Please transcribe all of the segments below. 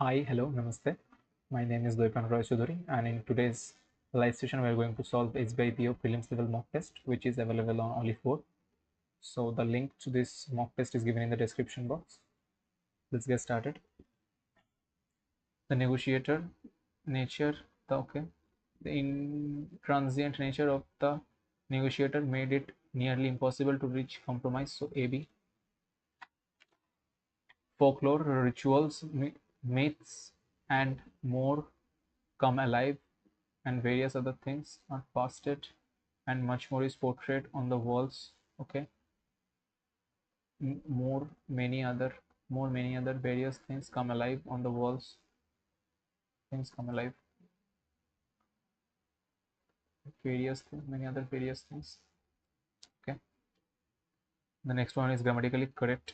Hello, namaste. My name is Doipan Roy Choudhury, and in today's live session, we are going to solve SBI PO prelims level mock test, which is available on only 4. So the link to this mock test is given in the description box. Let's get started. The negotiator nature, the intransient nature of the negotiator made it nearly impossible to reach compromise. So AB, folklore, rituals, myths, and more come alive, and various other things are pasted, and much more is portrayed on the walls. Okay, more many other various things come alive on the walls. Things come alive, various things, many other various things. Okay, the next one is grammatically correct.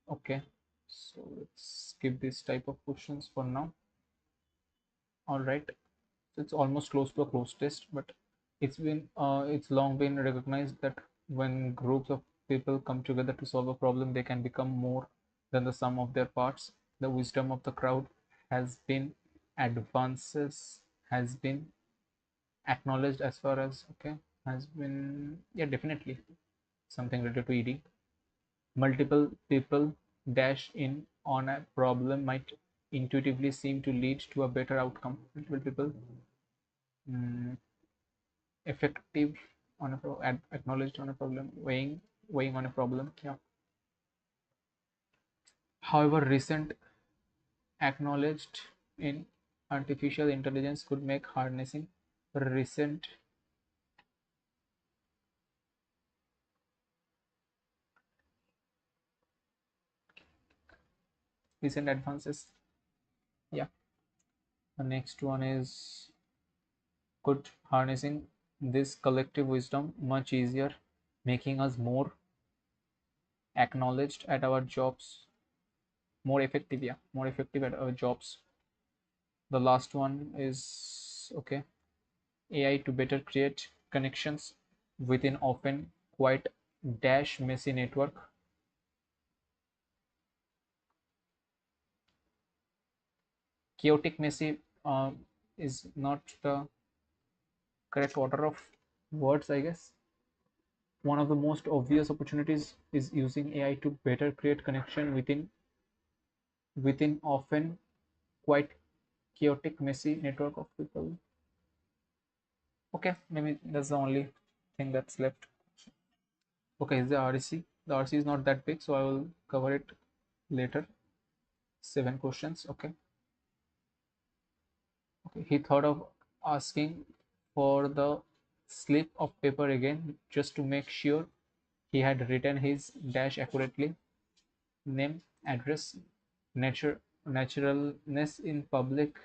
Okay, so let's skip this type of questions for now. All right, so it's almost close to a closed test, but it's long been recognized that when groups of people come together to solve a problem, they can become more than the sum of their parts. The wisdom of the crowd has been advances has been acknowledged as far as has been, yeah, definitely something related to ED. Multiple people dash in on a problem might intuitively seem to lead to a better outcome. Multiple people, mm, effective on a acknowledged on a problem, weighing on a problem. Yeah. However, recent acknowledged in artificial intelligence could make harnessing recent recent advances. Yeah. The next one is, could harnessing this collective wisdom much easier, making us more acknowledged at our jobs, more effective, yeah, more effective at our jobs. The last one is, AI to better create connections within often quite dash messy network. Chaotic messy is not the correct order of words, I guess. One of the most obvious opportunities is using AI to better create connection within often quite chaotic messy network of people. Okay, maybe that's the only thing that's left. Okay, is the RC. The RC is not that big, so I will cover it later. 7 questions. Okay. Okay. He thought of asking for the slip of paper again just to make sure he had written his dash accurately. Name, address, naturalness in public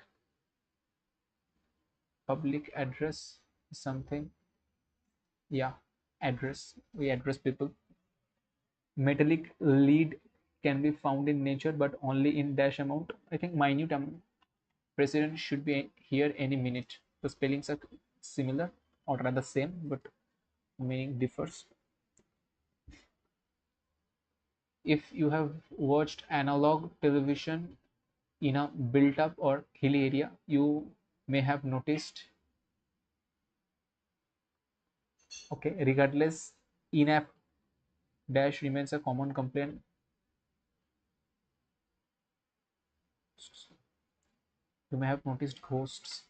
address, something. Yeah, address. We address people. Metallic lead can be found in nature, but only in dash amount. I think minute amount. President should be here any minute. The spellings are similar or rather same, but meaning differs. If you have watched analog television in a built up or hilly area, you may have noticed, regardless, in-app dash remains a common complaint. You may have noticed ghosts.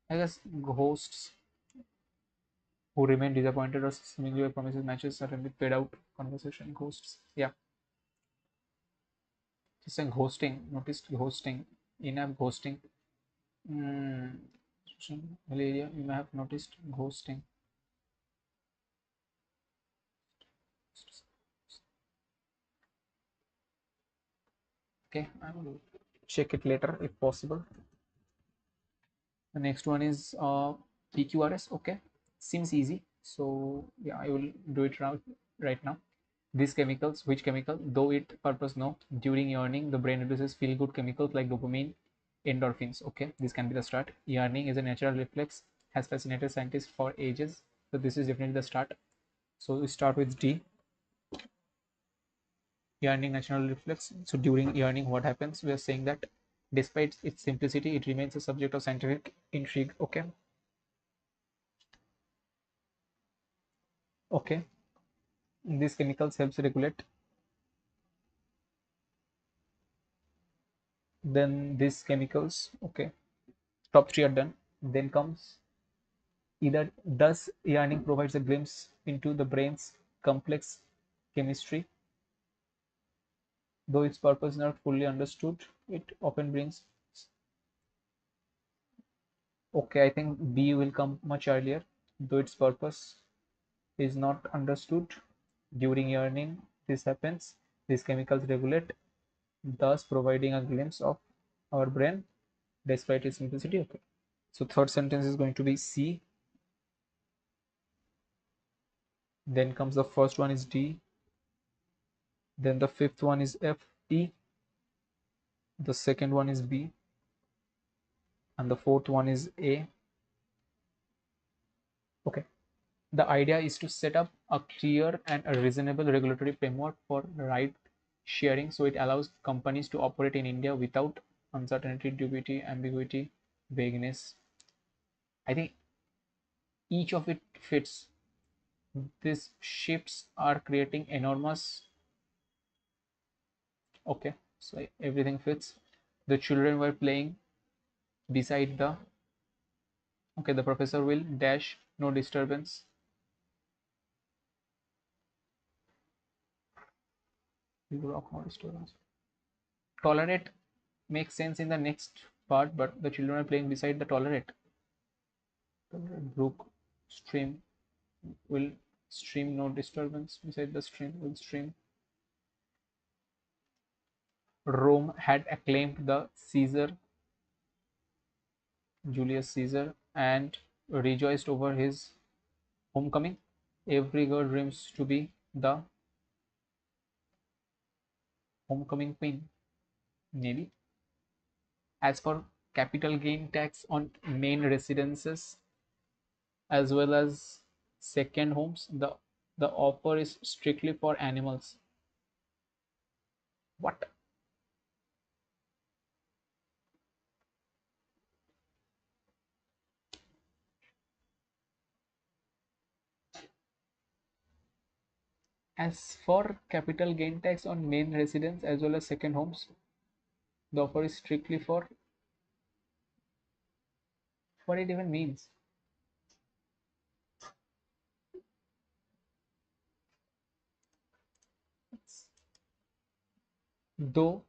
I guess ghosts who remain disappointed or seemingly your promises matches suddenly paid out. Conversation ghosts. Yeah, just saying ghosting. Noticed ghosting. In-app ghosting. Mm, social area, you may have noticed ghosting. Okay, I will check it later if possible. The next one is PQRS. Okay, seems easy. So yeah, I will do it right now. These chemicals, which chemical? Though it purpose no. During yearning, the brain produces feel-good chemicals like dopamine, endorphins. Okay, this can be the start. Yearning is a natural reflex, has fascinated scientists for ages. So this is definitely the start. So we start with D. Yearning, natural reflex. So during yearning, what happens? We are saying that Despite its simplicity, it remains a subject of scientific intrigue. Okay. Okay. These chemicals helps regulate. Then these chemicals. Okay. Top three are done. Then comes either thus yarning provides a glimpse into the brain's complex chemistry. Though its purpose is not fully understood, it often brings. Okay, I think B will come much earlier. Though its purpose is not understood during yearning, this happens. These chemicals regulate, thus providing a glimpse of our brain despite its simplicity. Okay. So third sentence is going to be C. Then comes the first one is D. Then the fifth one is F, E. The second one is B. And the fourth one is A. Okay. The idea is to set up a clear and a reasonable regulatory framework for ride sharing, so it allows companies to operate in India without uncertainty, dubiety, ambiguity, vagueness. I think each of it fits. These shifts are creating enormous. Okay, so everything fits. The children were playing beside the. Okay, the professor will dash no disturbance. Rock no disturbance. Tolerate makes sense in the next part, but the children are playing beside the tolerate. Brook, stream will stream no disturbance beside the stream will stream. Rome had acclaimed the Caesar, Julius Caesar, and rejoiced over his homecoming. Every girl dreams to be the homecoming queen. Maybe. As for capital gain tax on main residences as well as second homes, the offer is strictly for animals. What? As for capital gain tax on main residence as well as second homes, the offer is strictly for what it even means. Though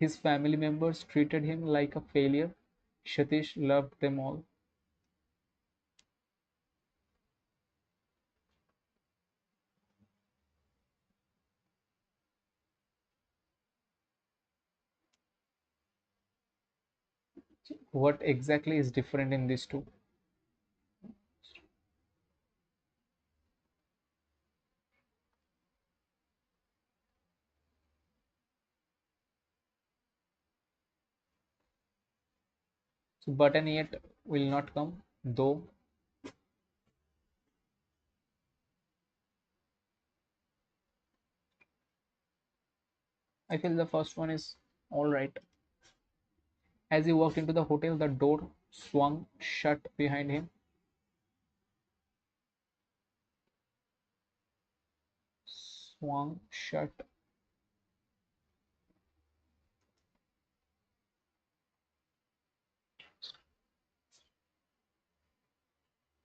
his family members treated him like a failure, Satish loved them all. What exactly is different in these two? So, but and yet will not come, though. I feel the first one is all right. As he walked into the hotel, the door swung shut behind him. Swung shut.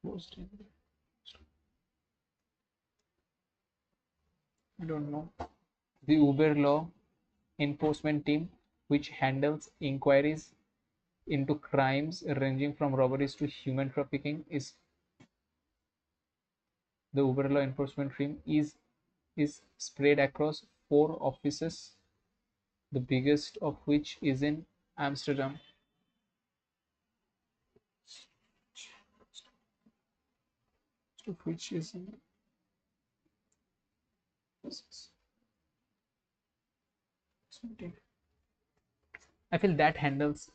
Closed in. I don't know. The Uber law enforcement team, which handles inquiries into crimes ranging from robberies to human trafficking, is the Uber law enforcement team is spread across 4 offices, the biggest of which is in Amsterdam. Of which is in I feel that handles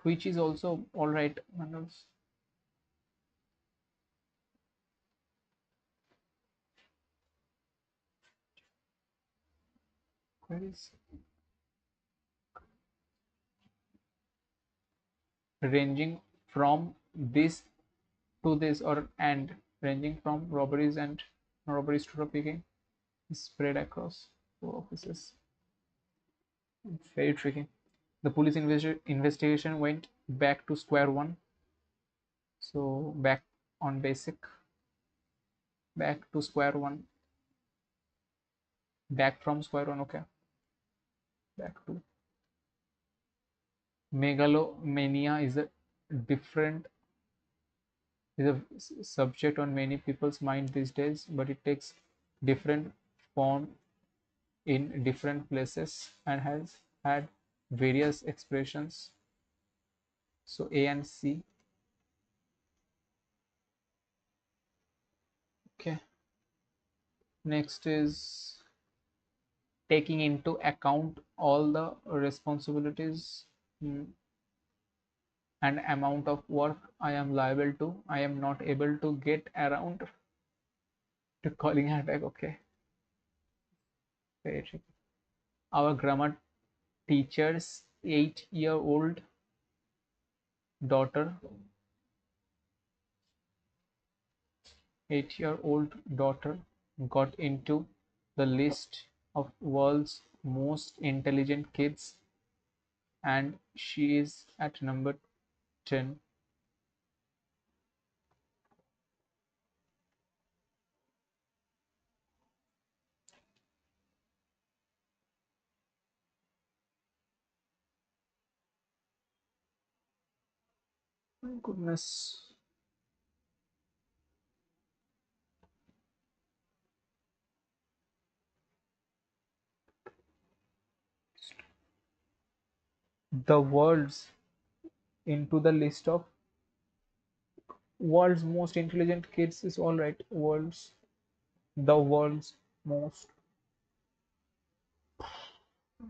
which is also all right. Handles. Where is ranging from this to this, or and ranging from robberies and robberies to picking is spread across four offices. It's very tricky. The police investigation went back to square one. So back on basic, back to square one, back from square one. Okay, back to megalomania different is a subject on many people's mind these days, but it takes different form in different places and has had various expressions. So A and C. Okay. Next is taking into account all the responsibilities, and amount of work I am liable to. I am not able to get around to calling her back. Okay. Very tricky. Our grammar teacher's 8-year-old daughter 8-year-old daughter got into the list of world's most intelligent kids, and she is at number 10. My goodness. The world's into the list of world's most intelligent kids is all right. The world's most,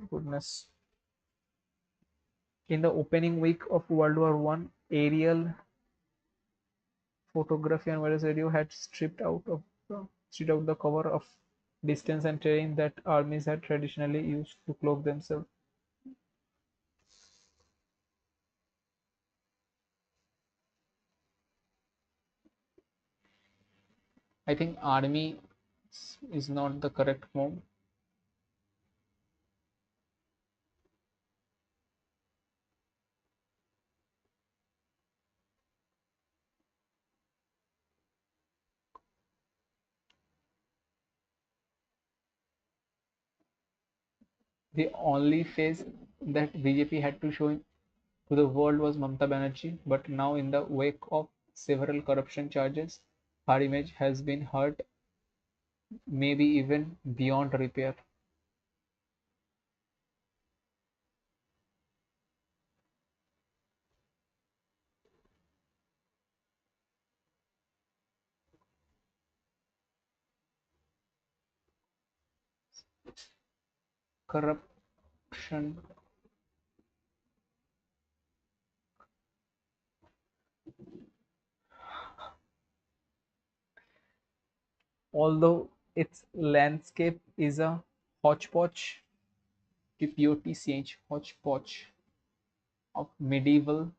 goodness. In the opening week of World War One, aerial photography and wireless radio had stripped out the cover of distance and terrain that armies had traditionally used to cloak themselves. I think army is not the correct form. The only face that BJP had to show to the world was Mamata Banerjee, but now in the wake of several corruption charges, her image has been hurt, maybe even beyond repair. Corruption, although its landscape is a hodgepodge, POTCH, hodgepodge of medieval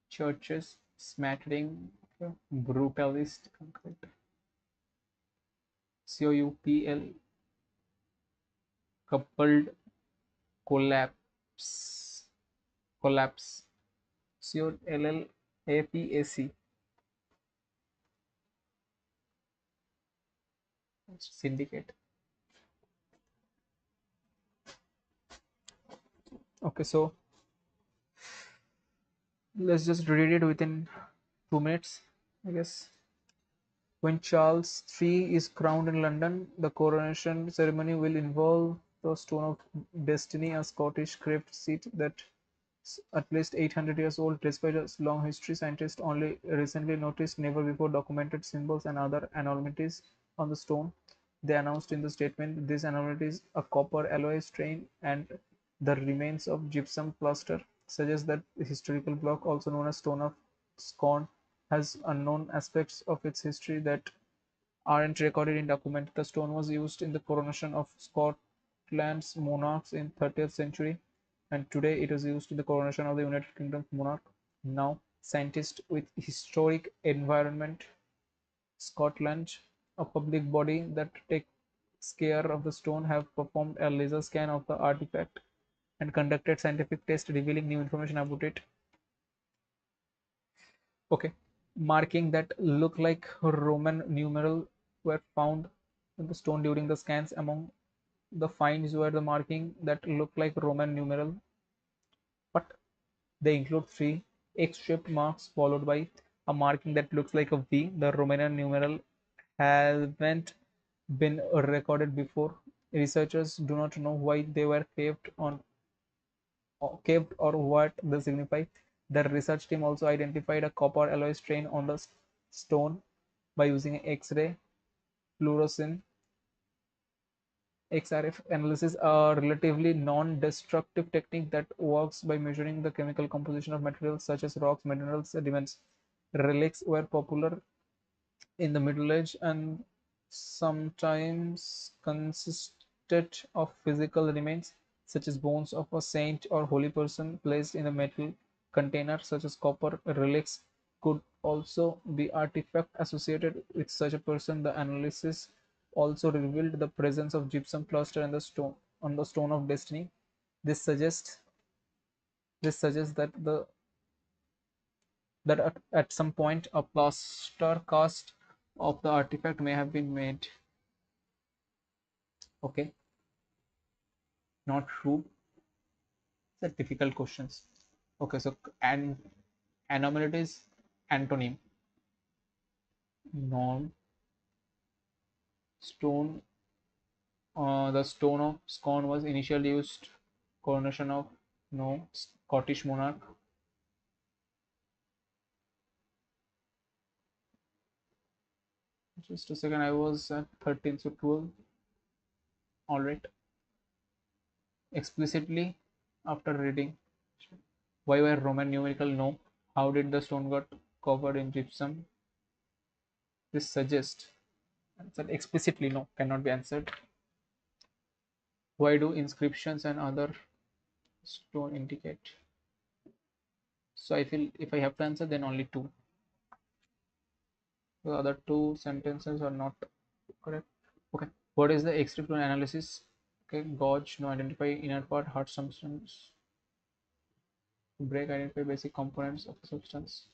churches smattering brutalist concrete. COUPL coupled collapse collapse COLLAPAC syndicate. Okay, so let's just read it within 2 minutes, I guess. When Charles III is crowned in London, the coronation ceremony will involve the Stone of Destiny, a Scottish crypt seat that at least 800 years old. Despite its long history, scientists only recently noticed never before documented symbols and other anomalies on the stone. They announced in the statement these anomalies, a copper alloy stain and the remains of gypsum plaster, suggest that the historical block, also known as Stone of Scorn, has unknown aspects of its history that aren't recorded in document. The stone was used in the coronation of Scott Scotland's monarchs in 30th century, and today it is used in the coronation of the United Kingdom's monarch. Now, scientists with historic environment Scotland, a public body that takes care of the stone, have performed a laser scan of the artifact and conducted scientific tests revealing new information about it. Okay, marking that look like Roman numeral were found in the stone during the scans. Among the finds were the marking that look like Roman numeral, but they include three X-shaped marks followed by a marking that looks like a V. The Roman numeral haven't been recorded before. Researchers do not know why they were caved or what they signify. The research team also identified a copper alloy stain on the stone by using X-ray fluorescence XRF analysis, a relatively non-destructive technique that works by measuring the chemical composition of materials such as rocks, minerals, sediments. Relics were popular in the Middle Age and sometimes consisted of physical remains such as bones of a saint or holy person placed in a metal container such as copper. Relics could also be artifacts associated with such a person. The analysis also revealed the presence of gypsum cluster in the stone on the stone of destiny. This suggests this suggests that at some point a plaster cast of the artifact may have been made. Okay, not true. It's a difficult questions. Okay, so and anomaly is antonym. Non stone. The stone of Scone was initially used coronation of no Scottish monarch. Just a second, I was at 13, so 12. All right. Explicitly after reading. Why were Roman numerical? No. How did the stone got covered in gypsum? This suggests answer explicitly no, cannot be answered. Why do inscriptions and other stone indicate? So I feel if I have to answer, then only two. The other two sentences are not correct. Okay. What is the extreme analysis? Okay. Gauge, no, identify inner part, hard substance. Break, identify basic components of a substance.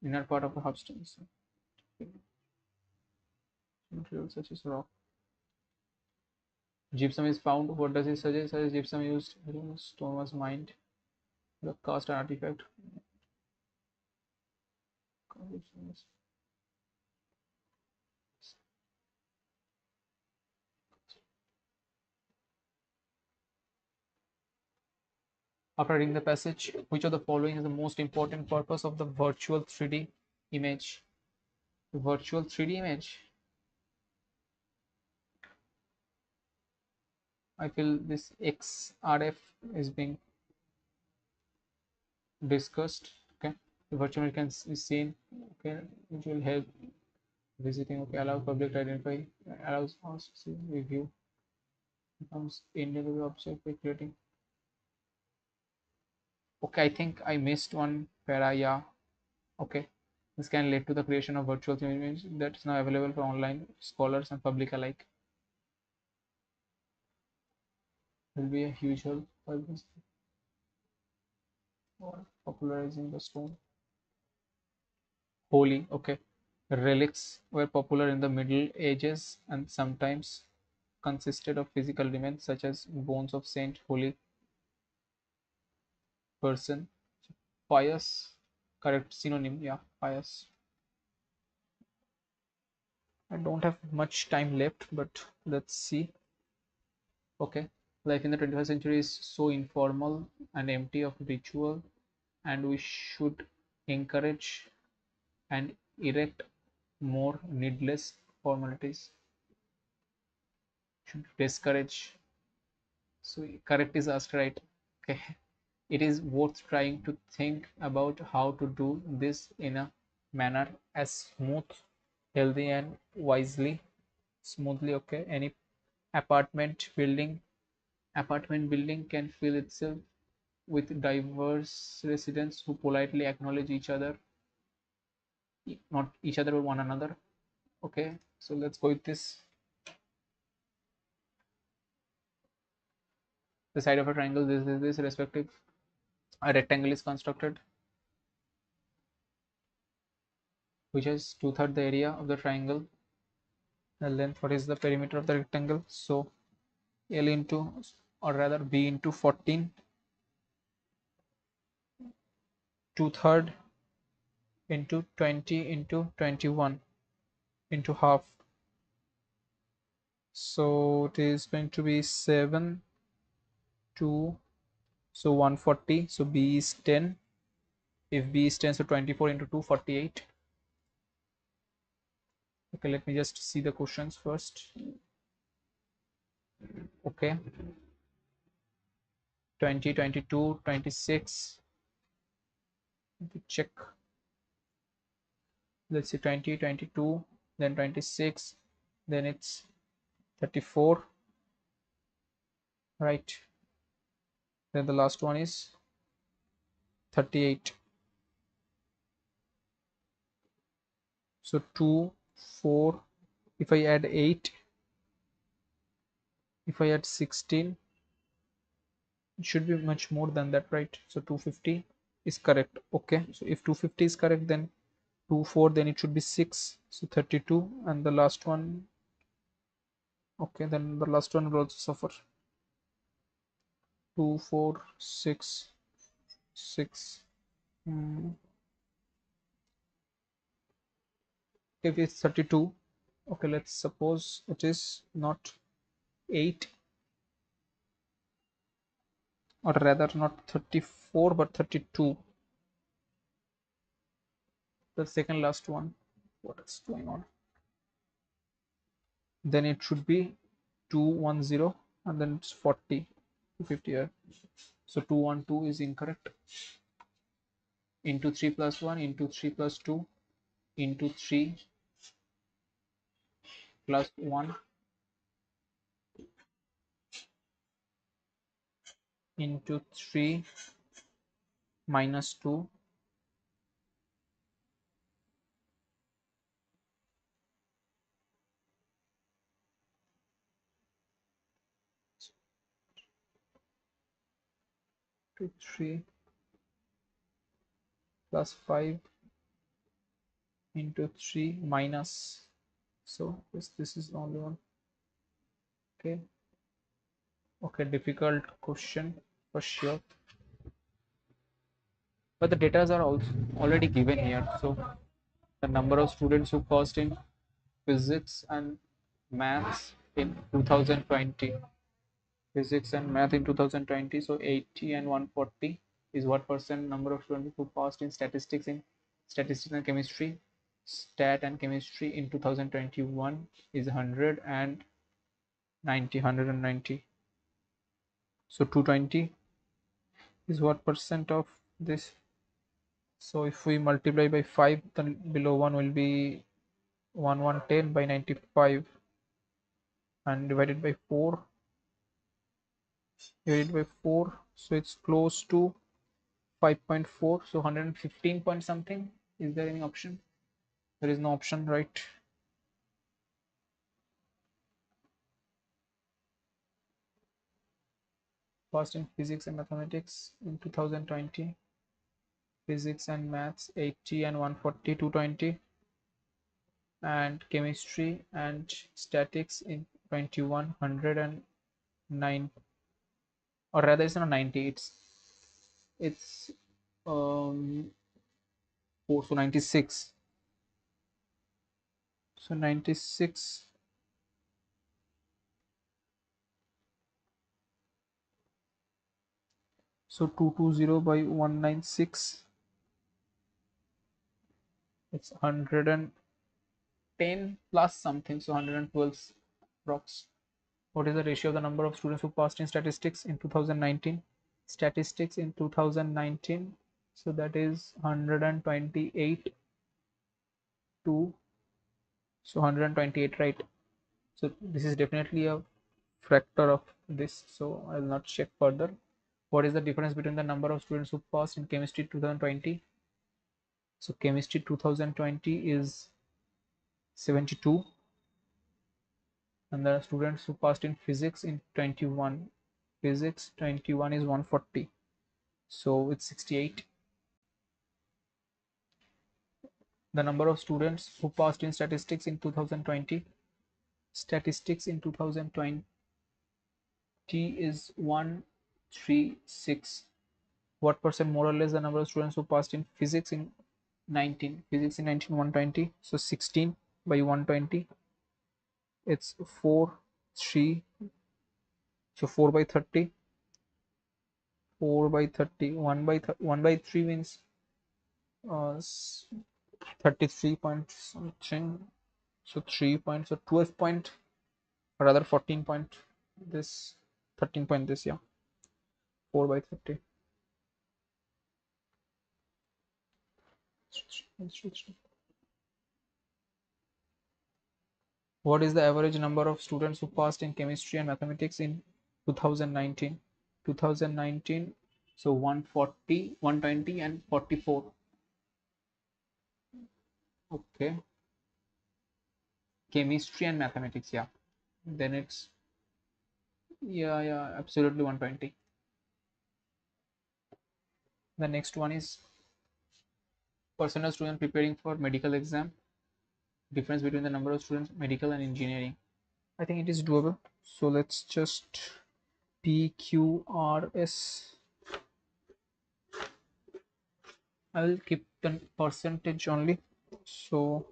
Inner part of a substance. Materials such as rock. Gypsum is found. What does it suggest? As gypsum used, stone was mined. The cast artifact. After reading the passage, which of the following is the most important purpose of the virtual 3D image? The virtual 3D image. I feel this XRF is being discussed. Okay, the virtual image can be seen. Okay, which will help visiting. Okay, allow public to identify, allows us to see, review, becomes individual object by creating. Okay, I think I missed one para. Yeah. Okay, this can lead to the creation of virtual image that is now available for online scholars and public alike. Will be a huge help for this for popularizing the stone. Holy, okay. Relics were popular in the Middle Ages and sometimes consisted of physical remains such as bones of saint, holy person. Pious, correct synonym, yeah, pious. I don't have much time left, but let's see. Okay, life in the 21st century is so informal and empty of ritual, and we should encourage and erect more needless formalities. Should discourage. So correct is asked, right? Okay. It is worth trying to think about how to do this in a manner as smooth, healthy, and wisely, smoothly. Okay. Any apartment building. Apartment building can fill itself with diverse residents who politely acknowledge each other, not each other but one another. Okay, so let's go with this. The side of a triangle, this respective a rectangle is constructed which has 2/3 the area of the triangle. The length, what is the perimeter of the rectangle? So L into, or rather B into 14, 2/3 into 20 into 21 into half. So it is going to be 7 2, so 140. So B is 10. If B is 10, so 24 into 2, 48. Okay, let me just see the questions first. Okay, 20, 22, 26. Let me check. Let's see, 20, 22, then 26, then it's 34, right? Then the last one is 38. So 2, 4, if I add 8, if I add 16, it should be much more than that, right? So 250 is correct. Okay, so if 250 is correct, then 2, 4, then it should be 6, so 32, and the last one, okay, then the last one will also suffer. 2, 4, 6, 6. If it's 32, okay, let's suppose it is not 8, or rather not 34 but 32, the second last one. What is going on? Then it should be 210, and then it's 40, 250 here. So 212 is incorrect. Into 3 plus 1 into 3 plus 2 into 3 plus 1 into 3 minus 2 to 3 plus 5 into 3 minus, so this is the only one. Okay, difficult question for sure, but the data are also already given here. So the number of students who passed in physics and maths in 2020, physics and math in 2020, so 80 and 140 is what percent number of students who passed in statistics and chemistry. Stat and chemistry in 2021 is 190. So 220 is what percent of this. So if we multiply by 5, then below 1 will be 1110 by 95, and divided by 4, so it's close to 5.4, so 115 point something. Is there any option? There is no option, right? Passed in physics and mathematics in 2020, physics and maths 80 and 140, 220, and chemistry and statics in 21, 109, or rather it's not 90, it's 4, so 96. So 96, so 220 by 196, it's 110 plus something, so 112 approx. What is the ratio of the number of students who passed in statistics in 2019? Statistics in 2019, so that is 128 to, so 128, right? So this is definitely a factor of this, so I will not check further. What is the difference between the number of students who passed in chemistry 2020? So chemistry 2020 is 72, and the students who passed in physics in 21, physics 21 is 140, so it's 68. The number of students who passed in statistics in 2020, statistics in 2020 is 136. What percent more or less the number of students who passed in physics in 19, physics in 19 120, so 16 by 120, it's 4 3, so 4 by 30, 4 by 30, 1 by 3 means 33 point something, so 3 points, so 12 point, or rather 14 point this, 13 point this, yeah, 4 by 30. What is the average number of students who passed in chemistry and mathematics in 2019? 2019, so 140, 120 and 44. Okay, chemistry and mathematics, yeah, then it's, yeah, absolutely 120. The next one is percent of students preparing for medical exam, difference between the number of students medical and engineering. I think it is doable, so let's just PQRS. I will keep the percentage only, so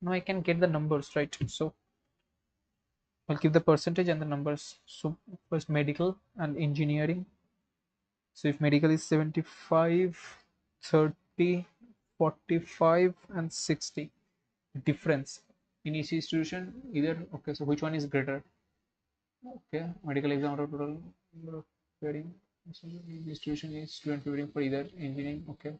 now I can get the numbers, right? So I'll give the percentage and the numbers. So first medical and engineering. So if medical is 75, 30, 45 and 60, difference in each institution either. Okay, so which one is greater? Okay, medical exam total number of preparing institution is student preparing for either engineering. Okay,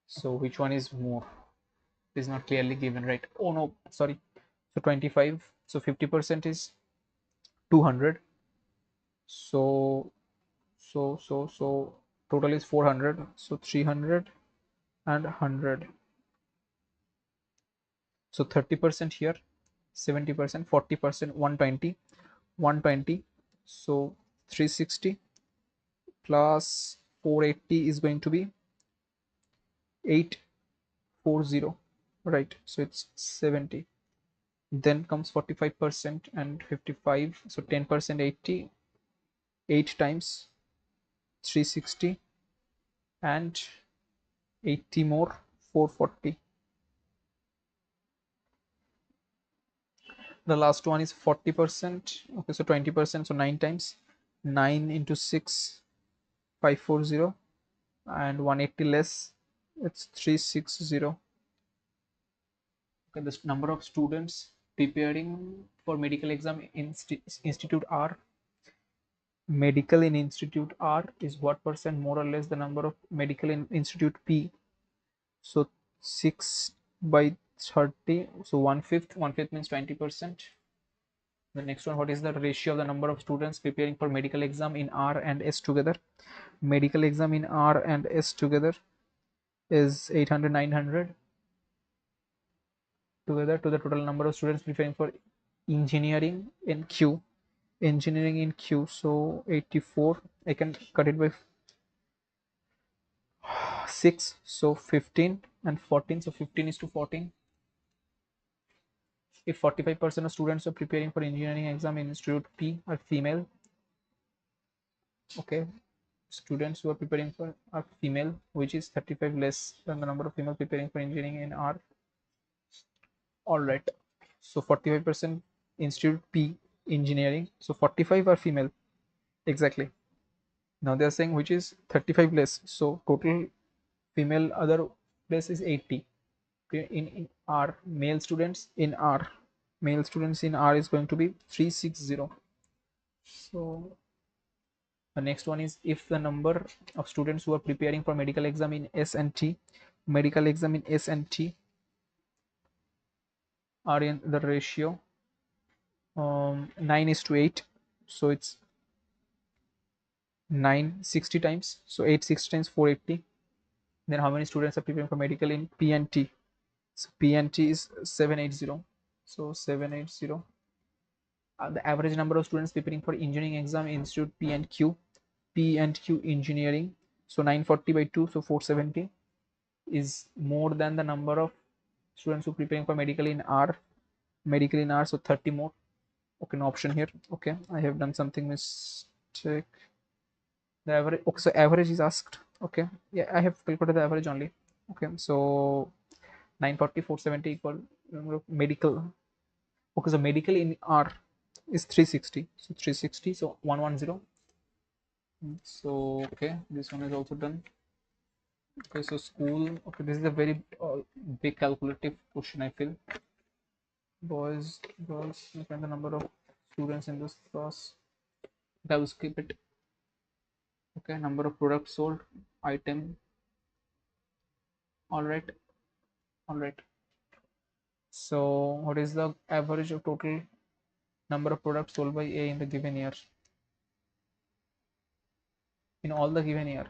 so which one is more? It is not clearly given, right? Oh no, sorry. So 25, so 50% is 200, so total is 400, so 300 and 100, so 30% here, 70%, 40%, 120, 120, so 360 plus 480 is going to be 840, right? So it's 70. Then comes 45% and 55, so 10%, 80, 8 times 360 and 80 more, 440. The last one is 40%. Okay, so 20%, so 9 times 9 into 6, 540, and 180 less, it's 360. Okay, the number of students preparing for medical exam in institute R, medical in institute R is what percent more or less the number of medical in institute P? So 6 by 30, so 1/5, 1/5 means 20%. The next one, what is the ratio of the number of students preparing for medical exam in R and S together? Medical exam in R and S together is 800, 900 together to the total number of students preparing for engineering in Q. Engineering in Q, so 84. I can cut it by 6, so 15 and 14, so 15 is to 14. If 45% of students are preparing for engineering exam in Institute P are female, okay, students who are preparing for are female, which is 35 less than the number of female preparing for engineering in R. All right, so 45% Institute P engineering, so 45 are female, exactly. Now they are saying which is 35 less, so total female other place is 80. Okay, in R, male students in R, male students in R is going to be 360. So the next one is if the number of students who are preparing for medical exam in S and T medical exam in S and T are in the ratio 9:8, so it's 960 times, so 860 times 480. Then how many students are preparing for medical in P and T? So P and T is 780, so 780. The average number of students preparing for engineering exam in institute P and Q engineering, so 940 by 2, so 470 is more than the number of students who preparing for medical in R, so 30 more. Okay, no option here. Okay, I have done something mistake. The average, okay, so average is asked. Okay, yeah, I have calculated the average only. Okay, so 940 470 equal medical. Okay, so medical in R is 360, so 360, so 110. So okay, this one is also done. Okay, so school. Okay, this is a very big calculative question, I feel. Boys, girls, look at the number of students in this class. I will skip it. Okay, number of products sold, item. All right, all right. So what is the average of total number of products sold by A in the given year? In all the given year.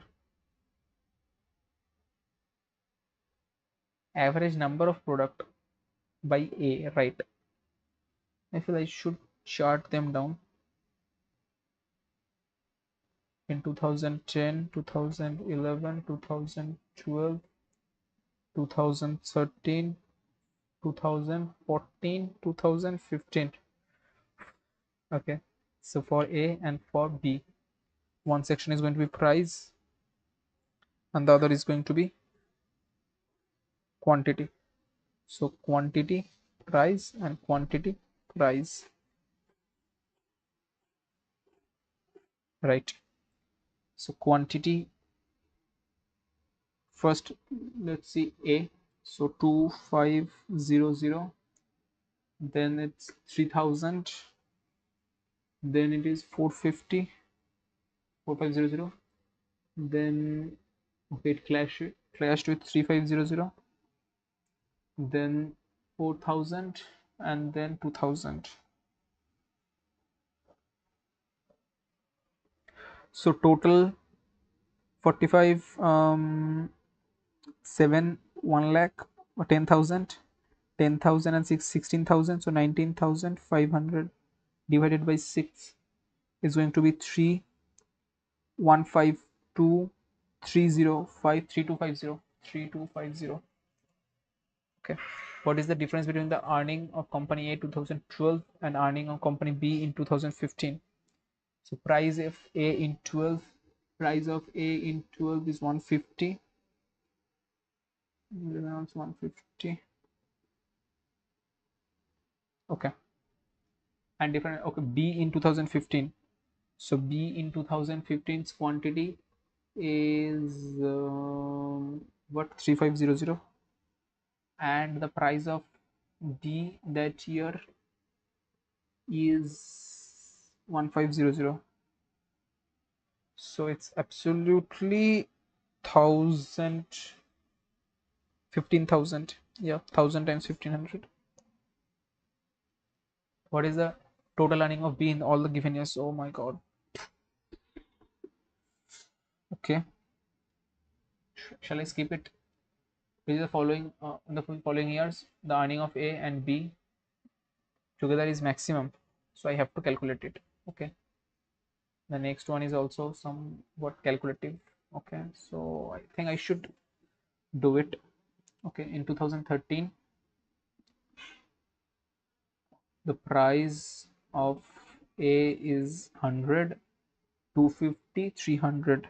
Average number of product by A, right? I feel I should chart them down in 2010, 2011, 2012, 2013, 2014, 2015. Okay, so for A and for B, one section is going to be price and the other is going to be quantity. So quantity, price, and quantity, price, right? So quantity, first let's see A, so 2500, then it's 3000, then it is 450, 4500, then okay, it clashed with 3500, then 4000, and then 2000. So total 45 7 1 lakh or 10,000, 10,000 and 16,000, so 19,500 divided by 6 is going to be 3,152,30,53250. Okay, what is the difference between the earning of company A 2012 and earning of company B in 2015? So price of A in 12, price of A in 12 is 150, 150. Okay, and different. Okay, B in 2015, so B in 2015's quantity is what, 3500, and the price of D that year is 1500, so it's absolutely 1000, 15,000. Yeah, 1000 times 1500. What is the total earning of B in all the given years? Oh my god. Okay, shall I skip it? Which is the following in the following years the earning of A and B together is maximum, so I have to calculate it. Okay, the next one is also somewhat calculative. Okay, so I think I should do it. Okay, in 2013 the price of A is 100, 250, 300.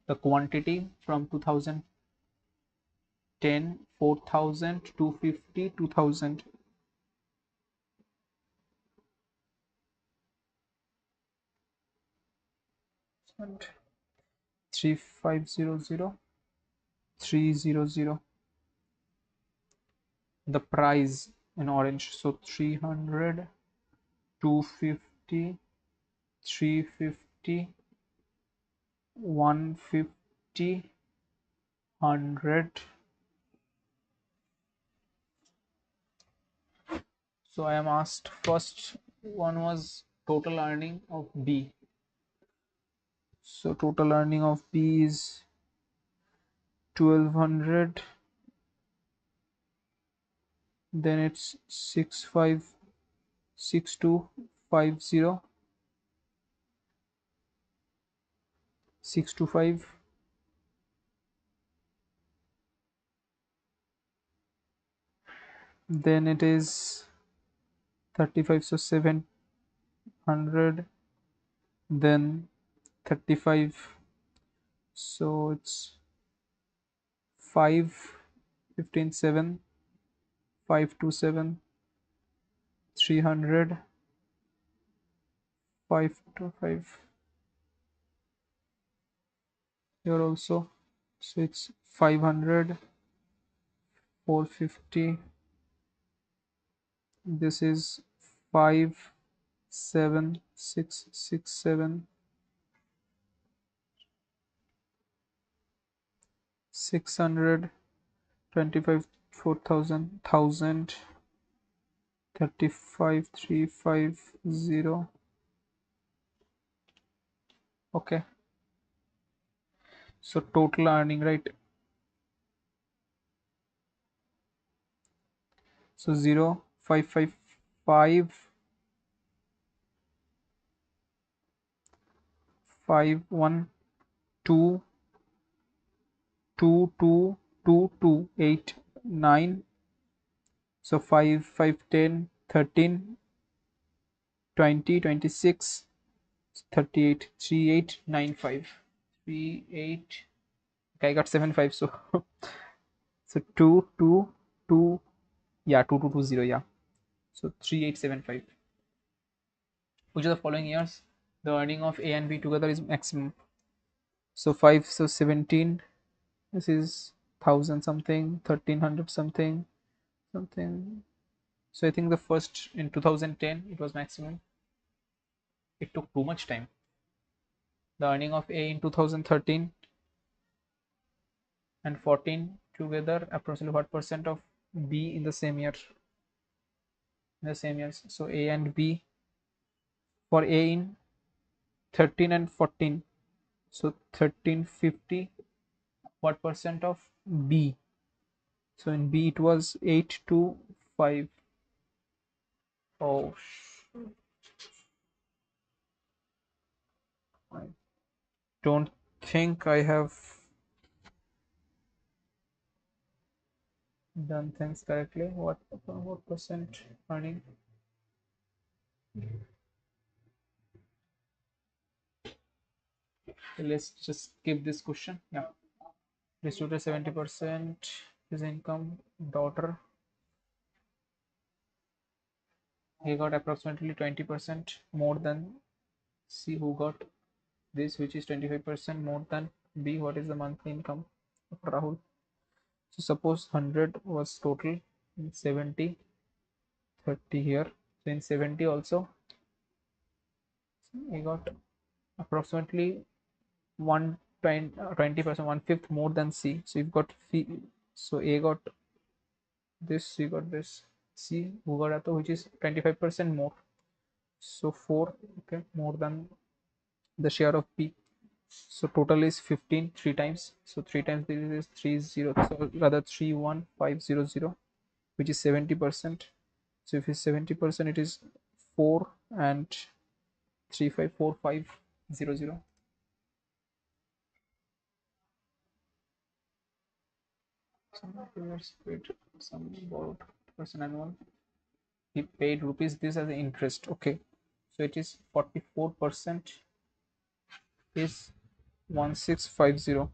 The quantity from 2010 4,000, 250, 2000. And 3500, 300. The price in orange, so 300, 250, 350, 150, 50, 100. So I am asked first one was total earning of B. So total earning of B is 1200, then it's 656250, 625, then it is 35, so 700, then 35, so it's 5, 15, 7, 527, 300, 525 here also, so it's 500, 450, this is 5, 7, 6, 6, 7, 600, 25, 4000, 1000, 35, 350. Okay, so total earning, right? So 0, 5, 5, 5, 5, 1, 2, 2, 2, 2, 2, 8, 9. So 5, 5, 10, 13, 20, 26, 38, 3, 8, 9, 5. 3, 8. Okay, I got 7, 5. So so 2, 2, 2. Yeah, 2, 2, 2, 0. Yeah. So 3875. Which of the following years the earning of A and B together is maximum? So 5, so 17. This is 1000 something, 1300 something, something. So I think the first in 2010 it was maximum. It took too much time. The earning of A in 2013 and 14 together approximately what percent of B in the same year? In the same years. So A and B for A in 13 and 14. So 1350, what percent of B? So in B it was 8 to 5. Oh, I don't think I have done things correctly. What percent earning? Let's just skip this question. Yeah, distributed 70% his income. Daughter, he got approximately 20% more than C, who got this, which is 25% more than B. What is the monthly income of Rahul? So suppose 100 was total, in 70, 30 here. So in 70 also he got approximately 20%, 1/5 more than C. So you've got so A got this, C got this, C who got that, which is 25% more. So 4, okay, more than the share of B. So total is 15, 3 times. So 3 times this is 30, so rather 31500, which is 70%. So if it's 70%, it is 4 and 354500. Some payers paid some borrowed person annual. He paid rupees this as interest. Okay, so it is 44% is 1650.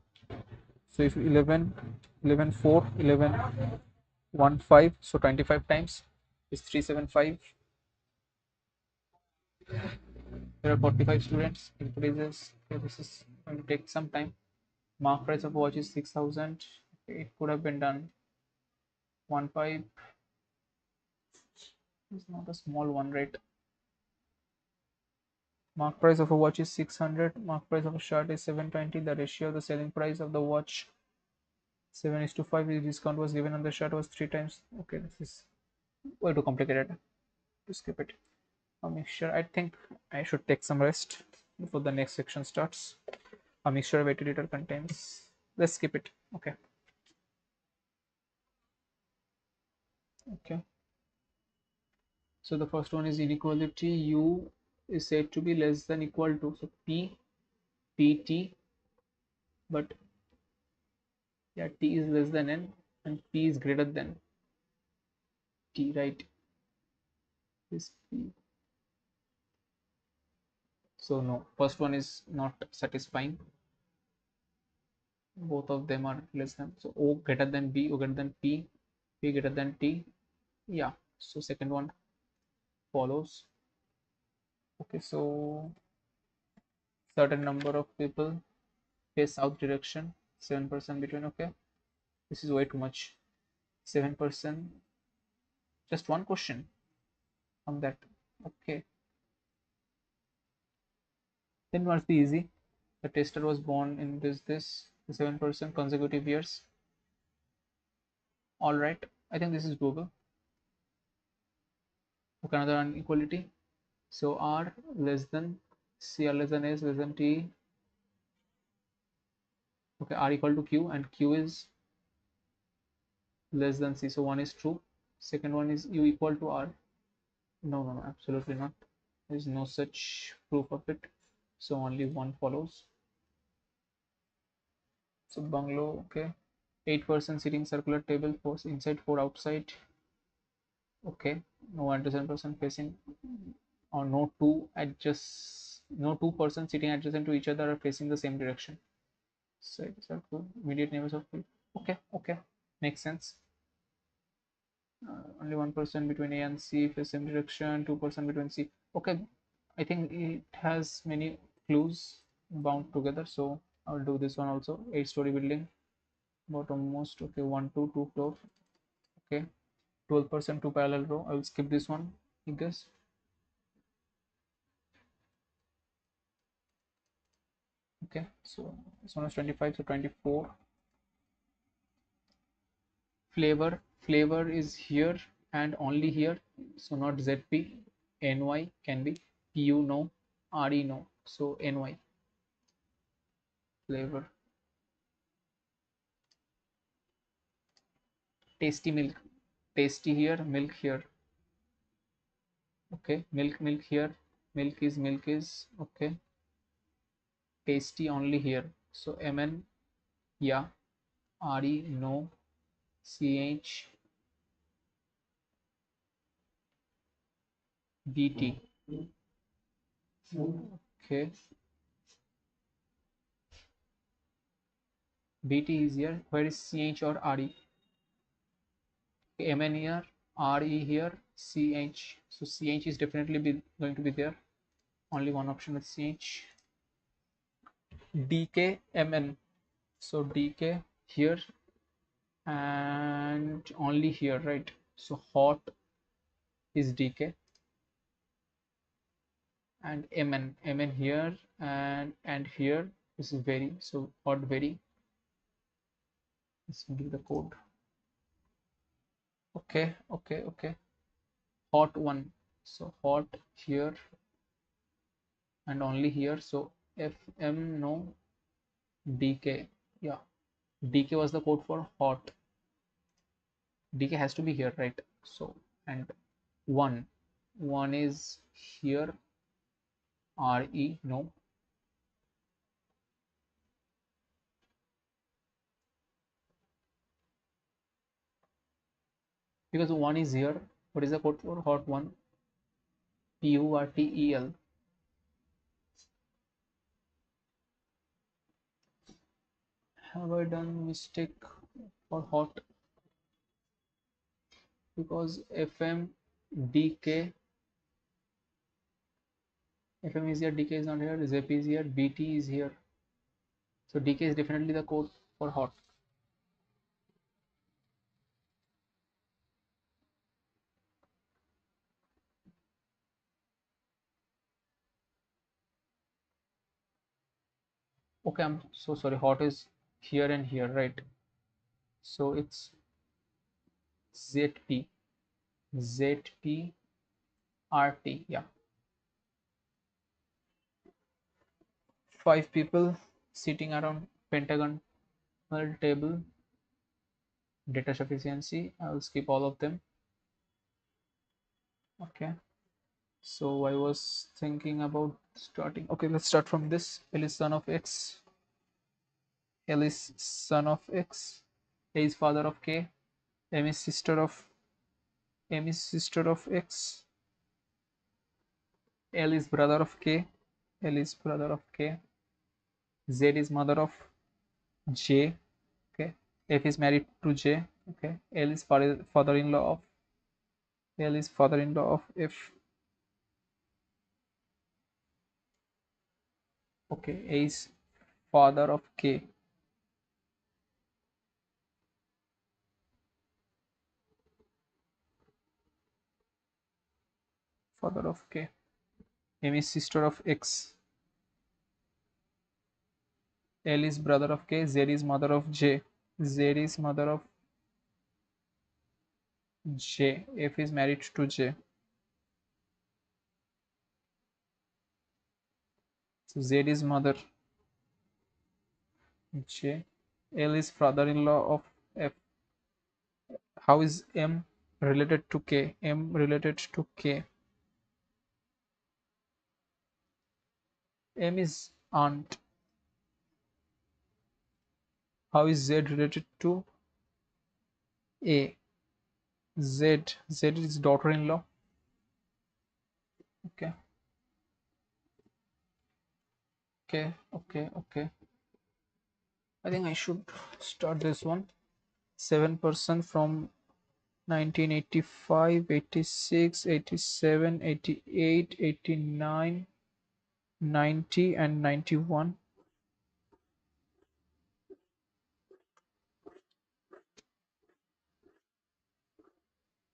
So if 11, 11 4, 11 1 5, so 25 times is 375. There are 45 students. Increases. Okay, this is going to take some time. Mark price of watch is 6000. Okay, it could have been done. 1 5 is not a small one, right? Mark price of a watch is 600. Mark price of a shirt is 720. The ratio of the selling price of the watch 7:5. The discount was given on the shirt was 3 times. Okay, this is way too complicated to skip it. A mixture. I think I should take some rest before the next section starts. A mixture of 80 liter contains. Let's skip it. Okay. Okay. So the first one is inequality. U is said to be less than equal to. So P, PT, but yeah, T is less than N and P is greater than T, right? This P. So no, first one is not satisfying. Both of them are less than. So O greater than B, O greater than P, P greater than T. Yeah. So second one follows. Okay, so certain number of people face south direction, 7% between. Okay, this is way too much. 7%, just one question on that. Okay, then must be easy. The tester was born in this 7% consecutive years. All right, I think this is doable. Okay, another inequality. So R less than C, R less than S less than T. Okay, R equal to Q and Q is less than C. So one is true. Second one is U equal to R. No, no, no, absolutely not. There is no such proof of it. So only one follows. So bungalow, okay. 8% sitting circular table, 4 inside, 4 outside. Okay. No adjacent person facing, or no no 2 person sitting adjacent to each other are facing the same direction. Side circle, immediate neighbors of field. Okay, okay. Makes sense. Only 1% between A and C face same direction, 2% between C. Okay, I think it has many clues bound together, so I'll do this one also. 8-story building, bottommost. Okay, 1 2 2 floor. Okay, 12% 2 parallel row. I will skip this one, I guess. Okay, so this one is 25, so 24. Flavor is here and only here, so not ZP. NY can be. PU no, RE no, so NY. Flavor. Tasty milk. Tasty here, milk here. Okay, milk here. Milk is okay. Tasty only here. So MN, yeah. RE no. CH, BT. Okay. BT is here. Where is CH or RE? MN here, RE here, CH. So CH is definitely going to be there. Only one option with CH. DK, MN. So DK here and only here, right? So hot is DK and MN here and here is very. So hot very. Let's give the code. Okay, okay, okay. Hot one. So hot here and only here. So FM no, DK. Yeah, DK was the code for hot. DK has to be here, right? So and one is here. RE no. Because one is here. What is the code for hot one? PURTEL. Have I done mistake for hot? Because FM is here, DK is not here, ZP is here, BT is here. So DK is definitely the code for hot. Okay, I'm so sorry. Hot is here and here, right? So it's ZP, ZP, RT. Yeah, 5 people sitting around pentagonal table. Data sufficiency. I will skip all of them. Okay. So I was thinking about starting. Okay, let's start from this. L is son of X. L is son of X. A is father of K. M is sister of X. L is brother of K. L is brother of K. Z is mother of J. Okay. F is married to J. Okay. L is father-in-law of F. Okay. A is father of K. Father of K. M is sister of X. L is brother of K. Z is mother of J. Z is mother of J. F is married to J. So Z is mother J. L is father-in-law of F. How is M related to K? M related to K. M is aunt. How is Z related to A? Z is daughter-in-law. Okay. Okay. I think I should start this one. 7% from 1985, 86, 87, 88, 89, 90, and 91.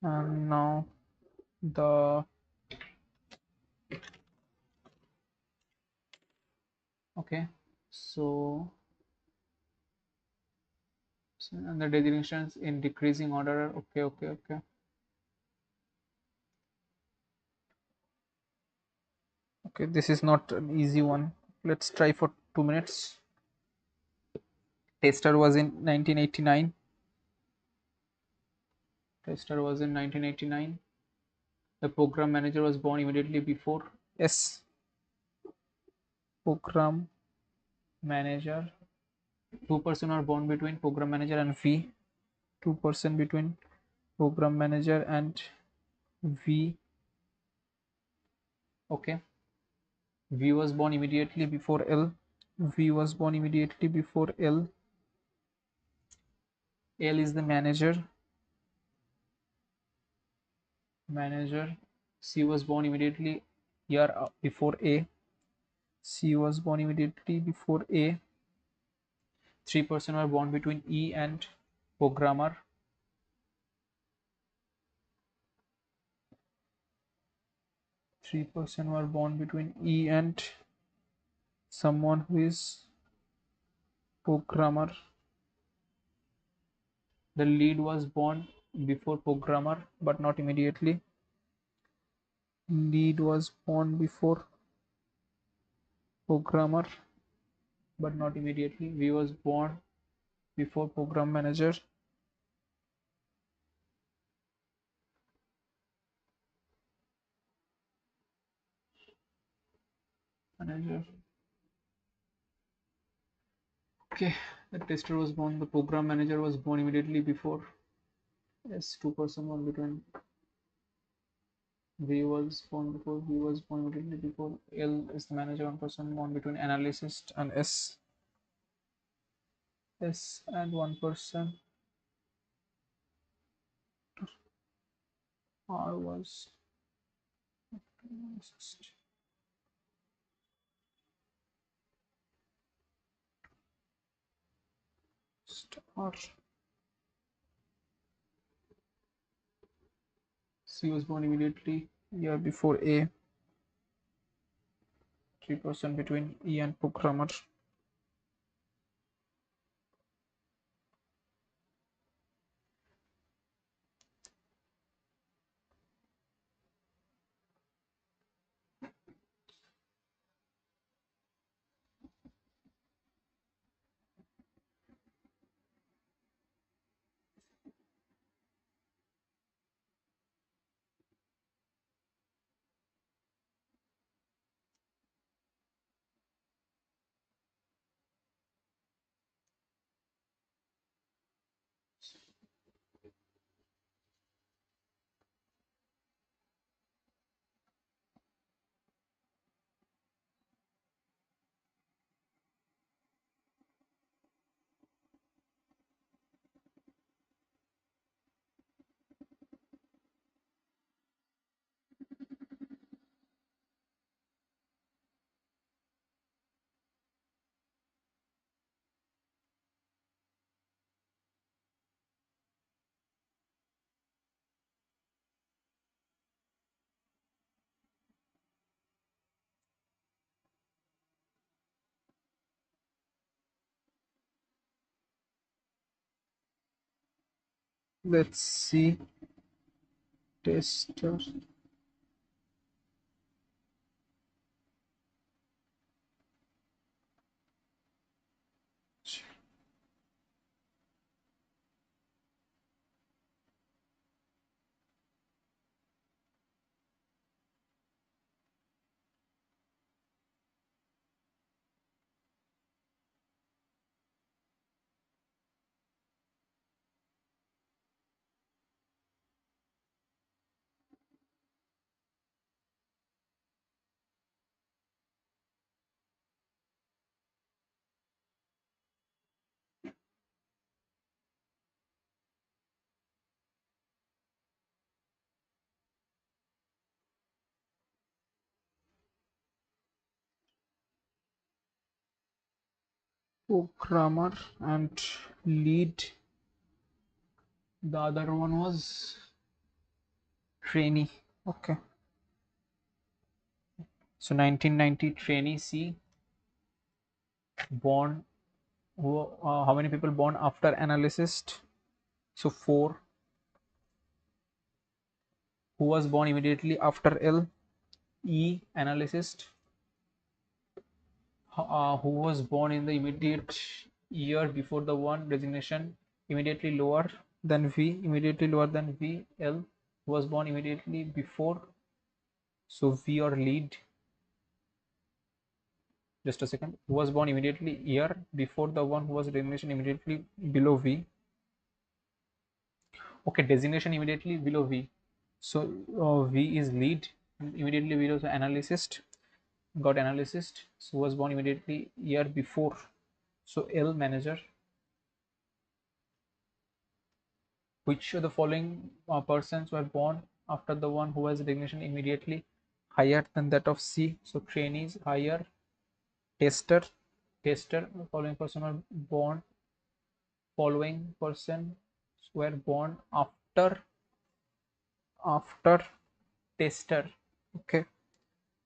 And now the okay. So and the designations in decreasing order. Okay. Okay, this is not an easy one. Let's try for 2 minutes. Tester was in 1989. Tester was in 1989. The program manager was born immediately before S. Program manager. 2% are born between program manager and V. 2% between program manager and V. Okay. V was born immediately before L. V was born immediately before L. L is the manager. Manager. C was born immediately year before A. C was born immediately before A. 3% were born between E and programmer. 3% were born between E and someone who is programmer. The lead was born before programmer but not immediately. Lead was born before programmer but not immediately. V was born before program manager. Manager. Okay, the tester was born. The program manager was born immediately before. Yes, 2% born between. V was born before. V was born immediately before. L is the manager. 1% born between analyst and S. S and 1%. R was star. C was born immediately year before A. 3% between E and programmer. Let's see. Tester. Programmer and lead. The other one was trainee. Okay. So 1990 trainee C, born. How many people born after analyst? So 4. Who was born immediately after L? E, analyst. Who was born in the immediate year before the one, designation immediately lower than V, immediately lower than V. L, who was born immediately before, so V or lead. Just a second. Who was born immediately year before the one who was designation immediately below V. Okay, designation immediately below V. So V is lead, immediately below the analyst. Got analyst. So was born immediately year before. So L, manager. Which of the following persons were born after the one who has designation immediately higher than that of C? So trainees higher, tester, following person were born, following person were born after tester. Okay,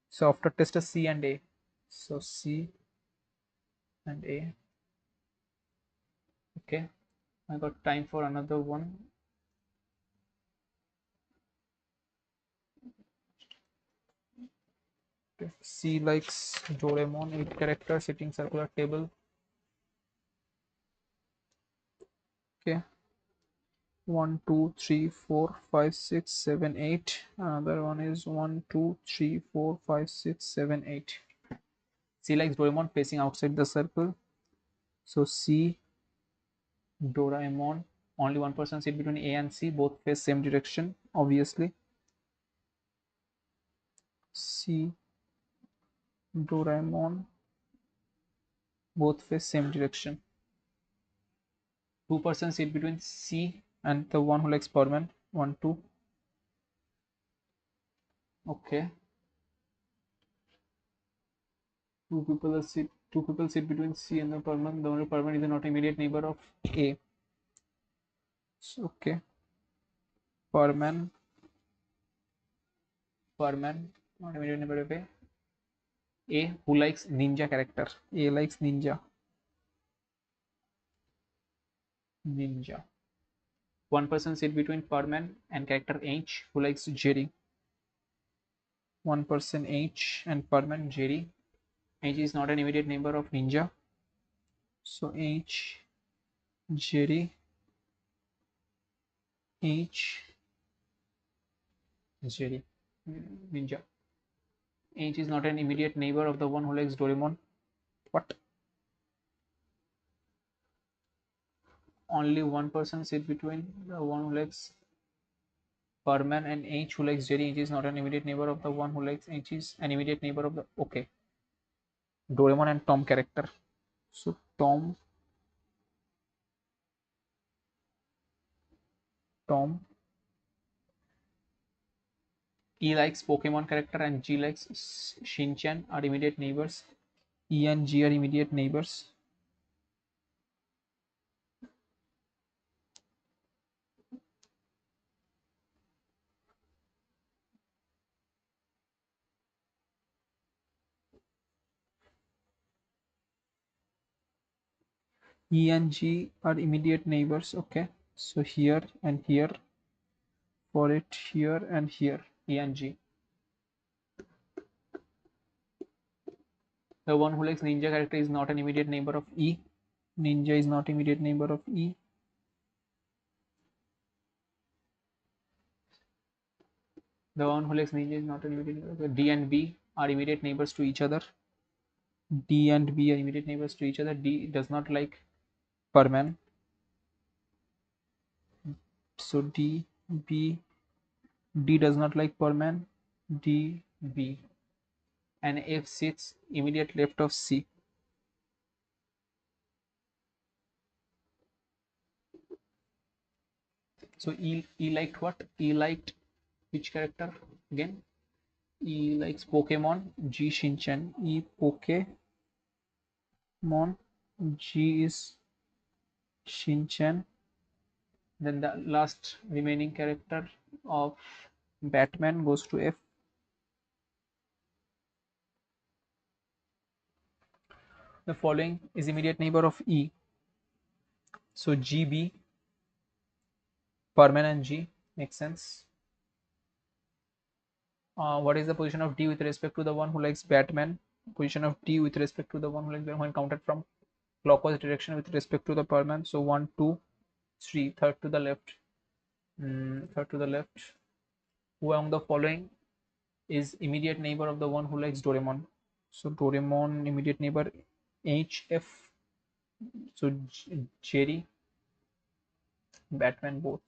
so after tester C and A. So C and A. Okay, I got time for another one. Okay. C likes Doraemon, 8 character, sitting circular table. Okay. 1 2 3 4 5 6 7 8. Another one is 1 2 3 4 5 6 7 8. C likes Doraemon, facing outside the circle. So C, Doraemon, only one person sit between A and C, both face same direction, obviously. C, Doraemon, both face same direction. Two persons sit between C and the one who likes Perman. 1 2. Okay. Two people sit between C and the Perman. The only Perman is not immediate neighbor of A. So, okay. Perman, not immediate neighbor of A. A, who likes ninja character. A likes ninja. One person sit between Perman and character H, who likes Jerry. One person H and Perman, Jerry. H is not an immediate neighbor of ninja. So H, Jerry, H, Jerry, ninja. H is not an immediate neighbor of the one who likes Doraemon. What? Only one person sit between the one who likes Perman and H who likes Jerry. H is not an immediate neighbor of the one who likes H is an immediate neighbor of the, okay, Doraemon and Tom character. So Tom, E likes Pokemon character and G likes Shinchan are immediate neighbors. E and G are immediate neighbors. E and G are immediate neighbors. Okay. So here and here, for it here and here, E and G. The one who likes ninja character is not an immediate neighbor of E. Ninja is not immediate neighbor of E. The one who likes ninja is not an immediate neighbor. D and B are immediate neighbors to each other. D and B are immediate neighbors to each other. D does not like Perman. So D, B, D does not like Perman. D, B. And F sits immediate left of C. So E liked what? E liked which character again? E likes Pokemon. G Shinchan. E Pokemon. G is Shinchan. Then the last remaining character of Batman goes to F. The following is immediate neighbor of E. So GB, Perman and G makes sense. What is the position of D with respect to the one who likes Batman? Position of D with respect to the one who likes Batman when counted from clockwise direction with respect to the Perman. So 1, 2, 3, third to the left. Third to the left. Who among the following is immediate neighbor of the one who likes Doraemon? So Doraemon immediate neighbor HF. So Jerry, Batman both.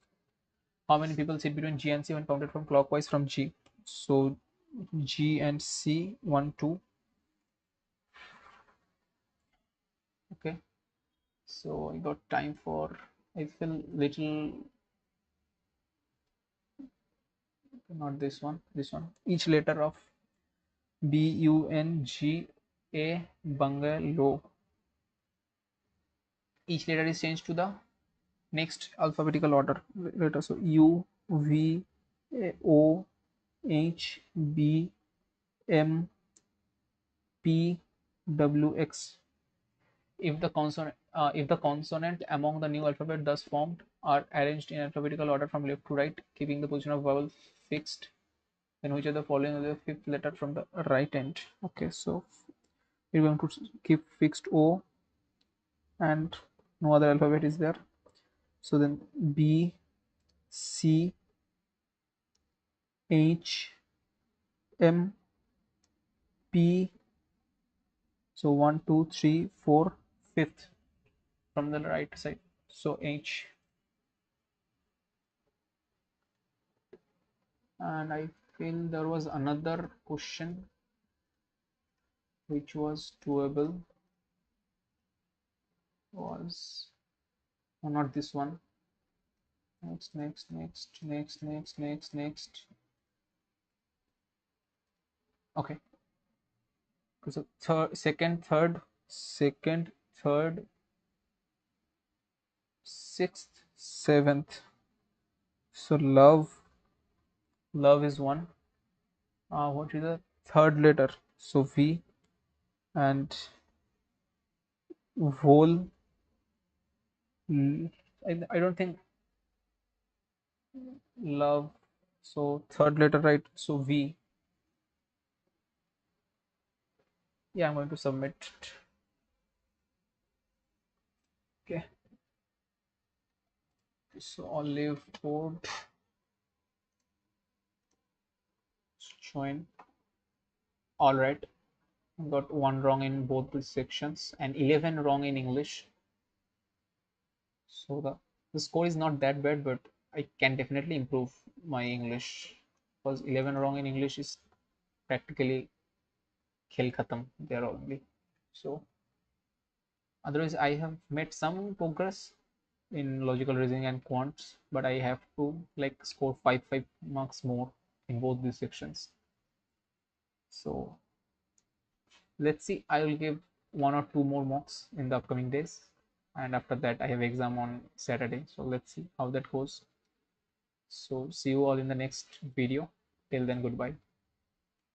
How many people sit between G and C when counted from clockwise from G? So G and C 1, 2. Okay. So I got time for, I feel little, not this one, this one. Each letter of B, U, N, G, A, bungalow. Each letter is changed to the next alphabetical order letter. So U, V, O, H, B, M, P, W, X. If the consonant among the new alphabet thus formed are arranged in alphabetical order from left to right, keeping the position of vowel fixed, then which of the following is the fifth letter from the right end? Okay, so we're going to keep fixed O and no other alphabet is there. So then B, C, H, M, P. So 1, 2, 3, 4, fifth from the right side. So H. And I feel there was another question which was doable, was, oh, not this one. Next. Okay. So second, third, sixth, seventh. So love is one. What is the third letter? So V. And vol. I don't think love. So third letter, right? So V. Yeah, I'm going to submit it. Okay. So olive code join. All right. Got one wrong in both the sections and 11 wrong in English. So the score is not that bad, but I can definitely improve my English because 11 wrong in English is practically khel khatam there only. So otherwise, I have made some progress in logical reasoning and quants, but I have to like score 5 marks more in both these sections. So let's see, I will give 1 or 2 more mocks in the upcoming days, and after that I have exam on Saturday, so let's see how that goes. So see you all in the next video. Till then, goodbye.